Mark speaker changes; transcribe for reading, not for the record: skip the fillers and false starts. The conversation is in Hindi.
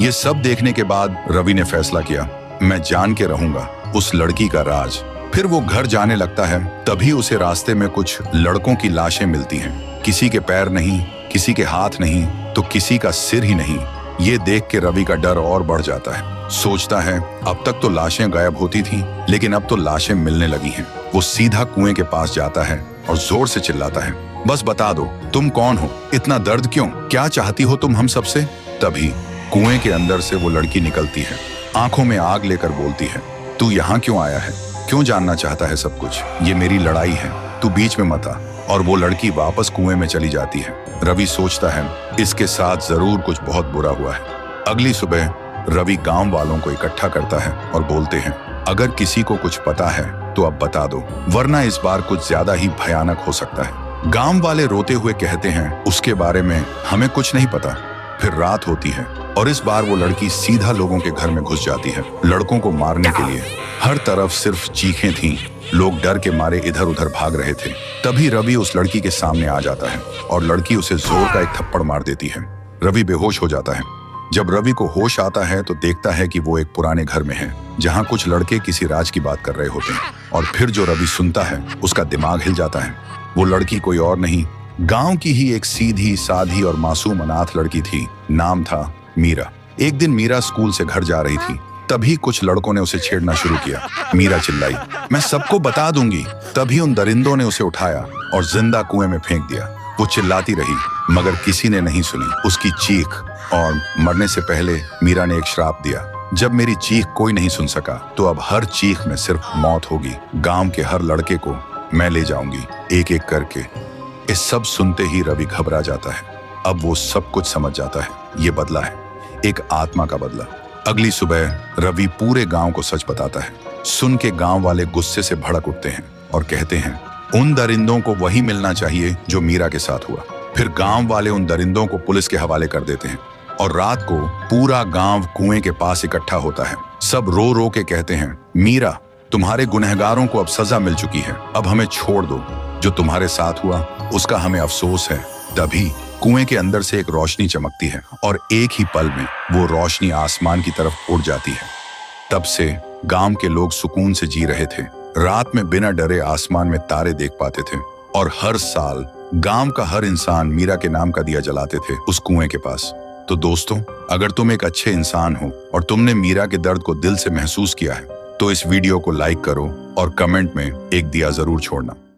Speaker 1: ये सब देखने के बाद रवि ने फैसला किया, मैं जान के रहूंगा उस लड़की का राज। फिर वो घर जाने लगता है, तभी उसे रास्ते में कुछ लड़कों की लाशें मिलती हैं। किसी के पैर नहीं, किसी के हाथ नहीं, तो किसी का सिर ही नहीं। ये देख के रवि का डर और बढ़ जाता है। सोचता है अब तक तो लाशें गायब होती थीं, लेकिन अब तो लाशें मिलने लगी हैं। वो सीधा कुएं के पास जाता है और जोर से चिल्लाता है, बस बता दो तुम कौन हो, इतना दर्द क्यों, क्या चाहती हो तुम हम सबसे। तभी कुएं के अंदर से वो लड़की निकलती है, आंखों में आग लेकर बोलती है, तू यहाँ क्यों आया है, क्यों जानना चाहता है सब कुछ, ये मेरी लड़ाई है, तू बीच में मत आ। और वो लड़की वापस कुएं में चली जाती है। रवि सोचता है इसके साथ जरूर कुछ बहुत बुरा हुआ है। अगली सुबह रवि गांव वालों को इकट्ठा करता है और बोलते हैं, अगर किसी को कुछ पता है तो अब बता दो, वरना इस बार कुछ ज्यादा ही भयानक हो सकता है। गांव वाले रोते हुए कहते हैं, उसके बारे में हमें कुछ नहीं पता। फिर रात होती है और इस बार वो लड़की सीधा लोगों के घर में घुस जाती है, लड़कों को मारने के लिए। हर तरफ सिर्फ चीखें थीं, लोग डर के मारे इधर उधर भाग रहे थे। तभी रवि उस लड़की के सामने आ जाता है और लड़की उसे जोर का एक थप्पड़ मार देती है। रवि बेहोश हो जाता है। जब रवि को होश आता है तो देखता है कि वो एक पुराने घर में है, जहाँ कुछ लड़के किसी राज की बात कर रहे होते हैं। और फिर जो रवि सुनता है उसका दिमाग हिल जाता है। वो लड़की कोई और नहीं, गांव की ही एक सीधी साधी और मासूम अनाथ लड़की थी। नाम था मीरा। एक दिन मीरा स्कूल से घर जा रही थी, तभी कुछ लड़कों ने उसे छेड़ना शुरू किया। मीरा चिल्लाई, मैं सबको बता दूंगी। तभी उन दरिंदों ने उसे उठाया और जिंदा कुएं में फेंक दिया। वो चिल्लाती रही मगर किसी ने नहीं सुनी उसकी चीख। और मरने से पहले मीरा ने एक श्राप दिया, जब मेरी चीख कोई नहीं सुन सका तो अब हर चीख में सिर्फ मौत होगी। गांव के हर लड़के को मैं ले जाऊंगी एक एक करके। ये सब सुनते ही रवि घबरा जाता है। अब वो सब कुछ समझ जाता है, ये बदला है, एक आत्मा का बदला। अगली सुबह रवि पूरे गांव को सच बताता है। सुन के गांव वाले गुस्से से भड़क उठते हैं और कहते हैं, उन दरिंदों को वही मिलना चाहिए जो मीरा के साथ हुआ। फिर गांव वाले उन दरिंदों को पुलिस के हवाले कर देते हैं और रात को पूरा गांव कुएं के पास इकट्ठा होता है। सब रो रो के कहते हैं, मीरा तुम्हारे गुनहगारों को अब सजा मिल चुकी है, अब हमें छोड़ दो। जो तुम्हारे साथ हुआ उसका हमें अफसोस है। तभी कुएं के अंदर से एक रोशनी चमकती है और एक ही पल में वो रोशनी आसमान की तरफ उड़ जाती है। तब से गांव के लोग सुकून से जी रहे थे। रात में बिना डरे आसमान में तारे देख पाते थे और हर साल गांव का हर इंसान मीरा के नाम का दिया जलाते थे उस कुएं के पास। तो दोस्तों, अगर तुम एक अच्छे इंसान हो और तुमने मीरा के दर्द को दिल से महसूस किया है तो इस वीडियो को लाइक करो और कमेंट में एक दिया जरूर छोड़ना।